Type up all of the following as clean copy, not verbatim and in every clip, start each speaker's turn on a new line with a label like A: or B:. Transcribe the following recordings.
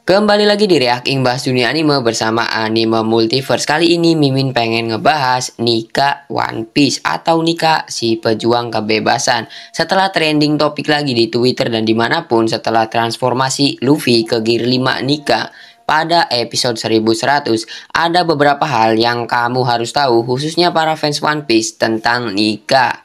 A: Kembali lagi di Reacting Bahas Dunia Anime bersama Anime Multiverse. Kali ini Mimin pengen ngebahas Nika One Piece atau Nika si pejuang kebebasan. Setelah trending topik lagi di Twitter dan dimanapun setelah transformasi Luffy ke Gear 5 Nika pada episode 1100, ada beberapa hal yang kamu harus tahu khususnya para fans One Piece tentang Nika.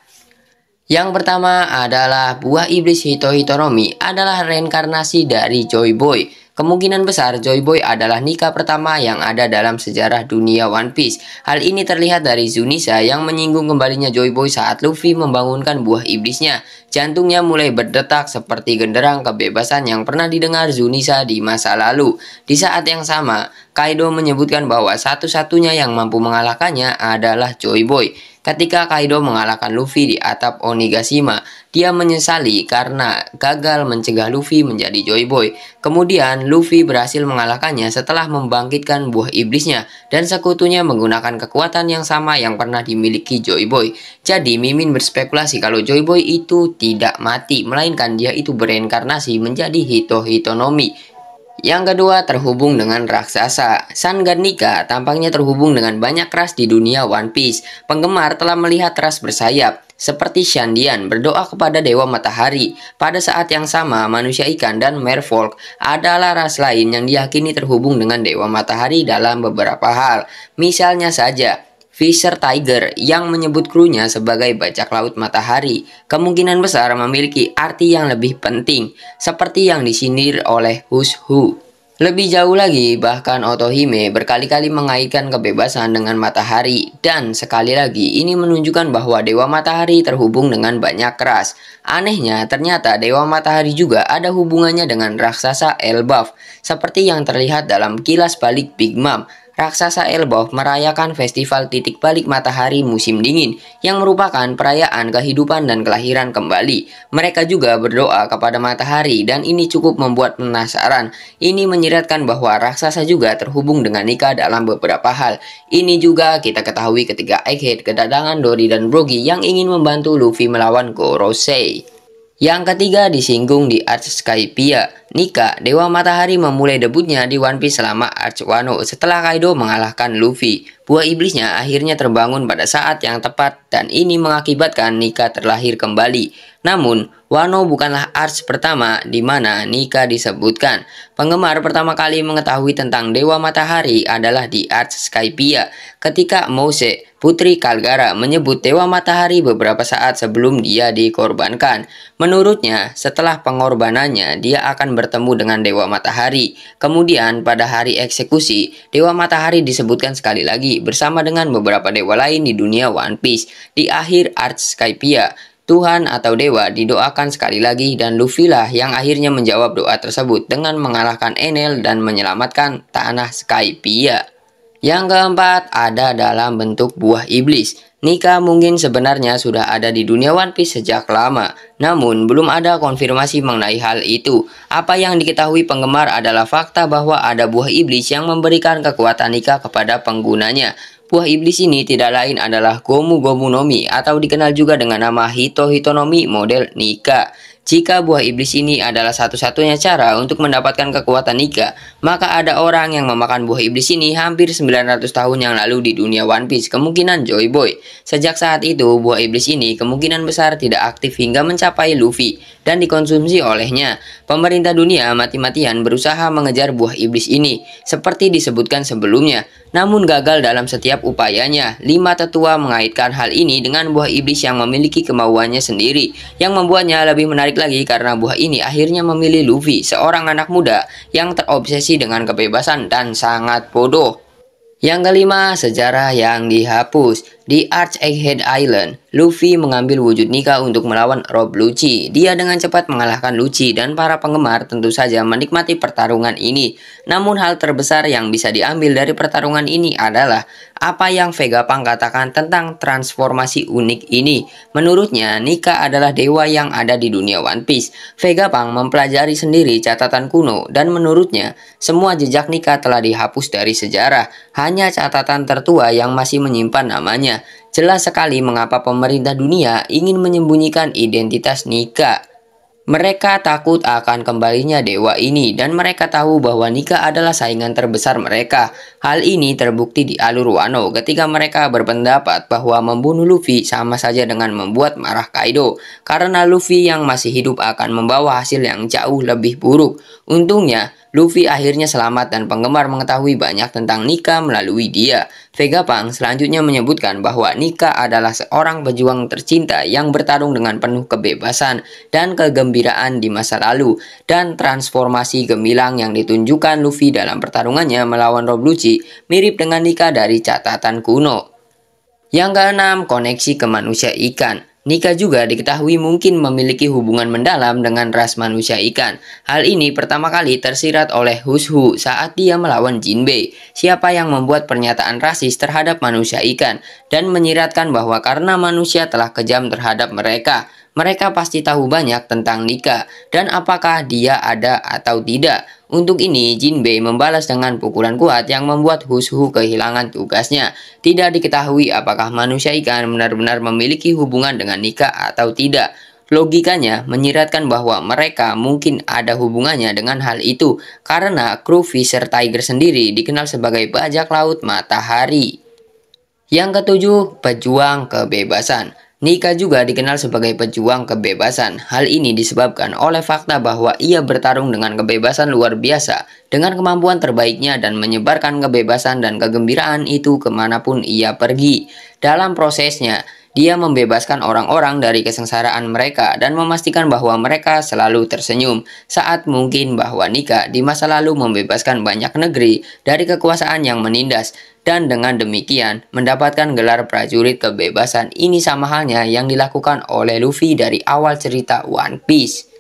A: Yang pertama adalah buah iblis Hito Hitonomi adalah reinkarnasi dari Joy Boy. Kemungkinan besar Joy Boy adalah Nika pertama yang ada dalam sejarah dunia One Piece. Hal ini terlihat dari Zunisa yang menyinggung kembalinya Joy Boy saat Luffy membangunkan buah iblisnya. Jantungnya mulai berdetak seperti genderang kebebasan yang pernah didengar Zunisa di masa lalu. Di saat yang sama, Kaido menyebutkan bahwa satu-satunya yang mampu mengalahkannya adalah Joy Boy. Ketika Kaido mengalahkan Luffy di atap Onigashima, dia menyesali karena gagal mencegah Luffy menjadi Joy Boy. Kemudian Luffy berhasil mengalahkannya setelah membangkitkan buah iblisnya dan sekutunya menggunakan kekuatan yang sama yang pernah dimiliki Joy Boy. Jadi Mimin berspekulasi kalau Joy Boy itu tidak mati, melainkan dia itu bereinkarnasi menjadi Hito Hitonomi. Yang kedua terhubung dengan raksasa. Sun God Nika tampaknya terhubung dengan banyak ras di dunia One Piece. Penggemar telah melihat ras bersayap seperti Shandian berdoa kepada Dewa Matahari. Pada saat yang sama, manusia ikan dan Merfolk adalah ras lain yang diyakini terhubung dengan Dewa Matahari dalam beberapa hal. Misalnya saja Fisher Tiger yang menyebut krunya sebagai bajak laut matahari kemungkinan besar memiliki arti yang lebih penting, seperti yang disindir oleh Who's Who. Lebih jauh lagi, bahkan Otohime berkali-kali mengaitkan kebebasan dengan matahari, dan sekali lagi ini menunjukkan bahwa Dewa Matahari terhubung dengan banyak ras. Anehnya, ternyata Dewa Matahari juga ada hubungannya dengan raksasa Elbaf, seperti yang terlihat dalam kilas balik Big Mom. Raksasa Elbaf merayakan festival titik balik matahari musim dingin yang merupakan perayaan kehidupan dan kelahiran kembali. Mereka juga berdoa kepada matahari dan ini cukup membuat penasaran. Ini menyiratkan bahwa raksasa juga terhubung dengan Nika dalam beberapa hal. Ini juga kita ketahui ketika Egghead kedatangan Dory dan Brogy yang ingin membantu Luffy melawan Gorosei. Yang ketiga disinggung di Arch Skypiea. Nika, Dewa Matahari memulai debutnya di One Piece selama Arch Wano setelah Kaido mengalahkan Luffy. Buah iblisnya akhirnya terbangun pada saat yang tepat dan ini mengakibatkan Nika terlahir kembali. Namun, Wano bukanlah Arch pertama di mana Nika disebutkan. Penggemar pertama kali mengetahui tentang Dewa Matahari adalah di Arch Skypiea ketika Mose, putri Kalgara, menyebut Dewa Matahari beberapa saat sebelum dia dikorbankan. Menurutnya, setelah pengorbanannya, dia akan bertemu dengan Dewa Matahari. Kemudian, pada hari eksekusi, Dewa Matahari disebutkan sekali lagi bersama dengan beberapa dewa lain di dunia One Piece. Di akhir Arch Skypiea, Tuhan atau Dewa didoakan sekali lagi dan Luffy lah yang akhirnya menjawab doa tersebut dengan mengalahkan Enel dan menyelamatkan tanah Skypiea. Yang keempat ada dalam bentuk buah iblis. Nika mungkin sebenarnya sudah ada di dunia One Piece sejak lama, namun belum ada konfirmasi mengenai hal itu. Apa yang diketahui penggemar adalah fakta bahwa ada buah iblis yang memberikan kekuatan Nika kepada penggunanya. Buah iblis ini tidak lain adalah Gomu Gomu no Mi atau dikenal juga dengan nama Hito Hitonomi model Nika. Jika buah iblis ini adalah satu-satunya cara untuk mendapatkan kekuatan Nika, maka ada orang yang memakan buah iblis ini hampir 900 tahun yang lalu di dunia One Piece, kemungkinan Joy Boy. Sejak saat itu, buah iblis ini kemungkinan besar tidak aktif hingga mencapai Luffy dan dikonsumsi olehnya. Pemerintah dunia mati-matian berusaha mengejar buah iblis ini, seperti disebutkan sebelumnya. Namun gagal dalam setiap upayanya. 5 tetua mengaitkan hal ini dengan buah iblis yang memiliki kemauannya sendiri, yang membuatnya lebih menarik lagi karena buah ini akhirnya memilih Luffy, seorang anak muda yang terobsesi dengan kebebasan dan sangat bodoh. Yang kelima, sejarah yang dihapus. Di Arch Egghead Island, Luffy mengambil wujud Nika untuk melawan Rob Lucci. Dia dengan cepat mengalahkan Lucci dan para penggemar tentu saja menikmati pertarungan ini. Namun hal terbesar yang bisa diambil dari pertarungan ini adalah apa yang Vegapunk katakan tentang transformasi unik ini. Menurutnya, Nika adalah dewa yang ada di dunia One Piece. Vegapunk mempelajari sendiri catatan kuno dan menurutnya, semua jejak Nika telah dihapus dari sejarah. Hanya catatan tertua yang masih menyimpan namanya. Jelas sekali mengapa pemerintah dunia ingin menyembunyikan identitas Nika. Mereka takut akan kembalinya dewa ini dan mereka tahu bahwa Nika adalah saingan terbesar mereka. Hal ini terbukti di alur Wano ketika mereka berpendapat bahwa membunuh Luffy sama saja dengan membuat marah Kaido, karena Luffy yang masih hidup akan membawa hasil yang jauh lebih buruk. Untungnya, Luffy akhirnya selamat dan penggemar mengetahui banyak tentang Nika melalui dia. Vegapunk selanjutnya menyebutkan bahwa Nika adalah seorang pejuang tercinta yang bertarung dengan penuh kebebasan dan kegembiraan di masa lalu, dan transformasi gemilang yang ditunjukkan Luffy dalam pertarungannya melawan Rob Lucci mirip dengan Nika dari catatan kuno. Yang keenam, koneksi ke manusia ikan. Nika juga diketahui mungkin memiliki hubungan mendalam dengan ras manusia ikan. Hal ini pertama kali tersirat oleh Hushu saat dia melawan Jinbei, siapa yang membuat pernyataan rasis terhadap manusia ikan, dan menyiratkan bahwa karena manusia telah kejam terhadap mereka, mereka pasti tahu banyak tentang Nika dan apakah dia ada atau tidak. Untuk ini, Jinbei membalas dengan pukulan kuat yang membuat Hushu kehilangan tugasnya. Tidak diketahui apakah manusia ikan benar-benar memiliki hubungan dengan Nika atau tidak. Logikanya menyiratkan bahwa mereka mungkin ada hubungannya dengan hal itu, karena kru Fisher Tiger sendiri dikenal sebagai bajak laut matahari. Yang ketujuh, pejuang kebebasan. Nika juga dikenal sebagai pejuang kebebasan. Hal ini disebabkan oleh fakta bahwa ia bertarung dengan kebebasan luar biasa, dengan kemampuan terbaiknya dan menyebarkan kebebasan dan kegembiraan itu kemanapun ia pergi. Dalam prosesnya, dia membebaskan orang-orang dari kesengsaraan mereka dan memastikan bahwa mereka selalu tersenyum, saat mungkin bahwa Nika di masa lalu membebaskan banyak negeri dari kekuasaan yang menindas, dan dengan demikian mendapatkan gelar prajurit kebebasan. Ini sama halnya yang dilakukan oleh Luffy dari awal cerita One Piece.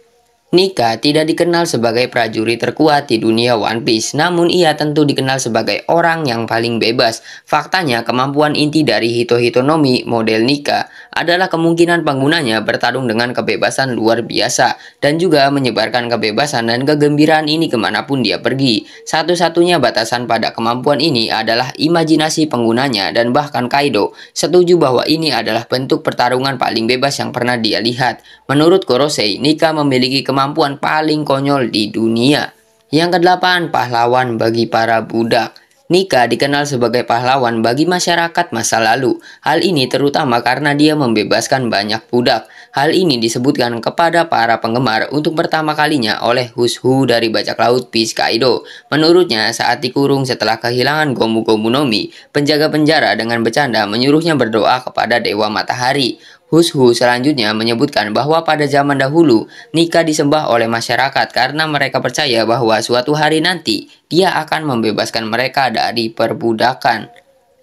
A: Nika tidak dikenal sebagai prajurit terkuat di dunia One Piece, namun ia tentu dikenal sebagai orang yang paling bebas. Faktanya, kemampuan inti dari Hito-Hitonomi model Nika adalah kemungkinan penggunanya bertarung dengan kebebasan luar biasa dan juga menyebarkan kebebasan dan kegembiraan ini kemanapun dia pergi. Satu-satunya batasan pada kemampuan ini adalah imajinasi penggunanya, dan bahkan Kaido setuju bahwa ini adalah bentuk pertarungan paling bebas yang pernah dia lihat. Menurut Gorosei, Nika memiliki kemampuan paling konyol di dunia. Yang kedelapan, pahlawan bagi para budak. Nika dikenal sebagai pahlawan bagi masyarakat masa lalu. Hal ini terutama karena dia membebaskan banyak budak. Hal ini disebutkan kepada para penggemar untuk pertama kalinya oleh Hushu dari bajak laut Peace Kaido. Menurutnya, saat dikurung setelah kehilangan Gomu Gomu no Mi, penjaga penjara dengan bercanda menyuruhnya berdoa kepada Dewa Matahari. Hushu selanjutnya menyebutkan bahwa pada zaman dahulu, Nika disembah oleh masyarakat karena mereka percaya bahwa suatu hari nanti dia akan membebaskan mereka dari perbudakan.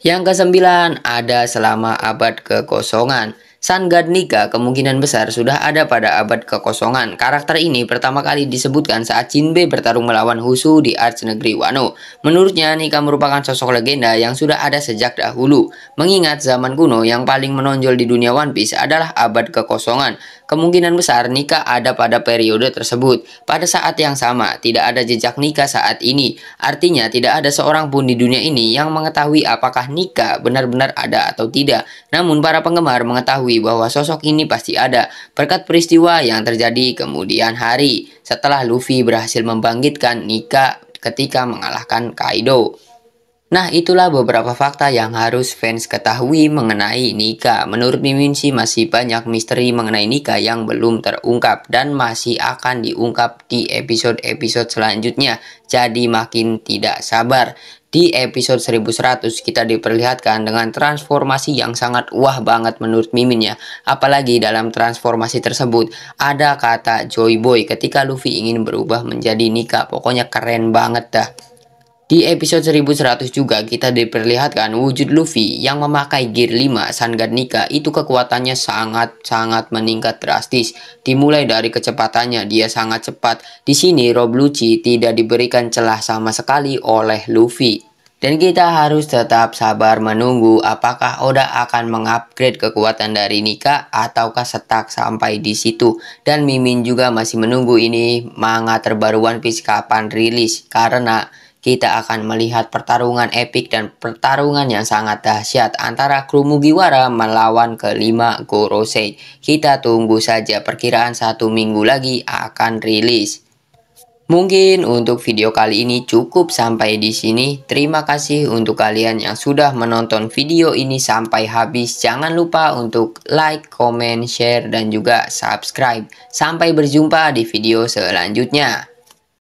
A: Yang kesembilan, ada selama abad kekosongan. Sun God Nika kemungkinan besar sudah ada pada abad kekosongan. Karakter ini pertama kali disebutkan saat Jinbei bertarung melawan Hushu di Arch Negeri Wano. Menurutnya, Nika merupakan sosok legenda yang sudah ada sejak dahulu. Mengingat zaman kuno yang paling menonjol di dunia One Piece adalah abad kekosongan, kemungkinan besar Nika ada pada periode tersebut. Pada saat yang sama, tidak ada jejak Nika saat ini. Artinya, tidak ada seorang pun di dunia ini yang mengetahui apakah Nika benar-benar ada atau tidak. Namun, para penggemar mengetahui bahwa sosok ini pasti ada berkat peristiwa yang terjadi kemudian hari setelah Luffy berhasil membangkitkan Nika ketika mengalahkan Kaido. Nah, itulah beberapa fakta yang harus fans ketahui mengenai Nika. Menurut Mimin sih masih banyak misteri mengenai Nika yang belum terungkap dan masih akan diungkap di episode-episode selanjutnya. Jadi makin tidak sabar. Di episode 1100 kita diperlihatkan dengan transformasi yang sangat wah banget menurut Mimin ya. Apalagi dalam transformasi tersebut ada kata Joy Boy ketika Luffy ingin berubah menjadi Nika. Pokoknya keren banget dah. Di episode 1100 juga kita diperlihatkan wujud Luffy yang memakai gear 5 Sun God Nika. Itu kekuatannya sangat-sangat meningkat drastis. Dimulai dari kecepatannya, dia sangat cepat. Di sini Rob Lucci tidak diberikan celah sama sekali oleh Luffy. Dan kita harus tetap sabar menunggu apakah Oda akan mengupgrade kekuatan dari Nika ataukah stuck sampai di situ. Dan Mimin juga masih menunggu ini manga terbaru One Piece kapan rilis, karena kita akan melihat pertarungan epik dan pertarungan yang sangat dahsyat antara kru Mugiwara melawan kelima Gorosei. Kita tunggu saja, perkiraan 1 minggu lagi akan rilis. Mungkin untuk video kali ini cukup sampai di sini. Terima kasih untuk kalian yang sudah menonton video ini sampai habis. Jangan lupa untuk like, comment, share, dan juga subscribe. Sampai berjumpa di video selanjutnya.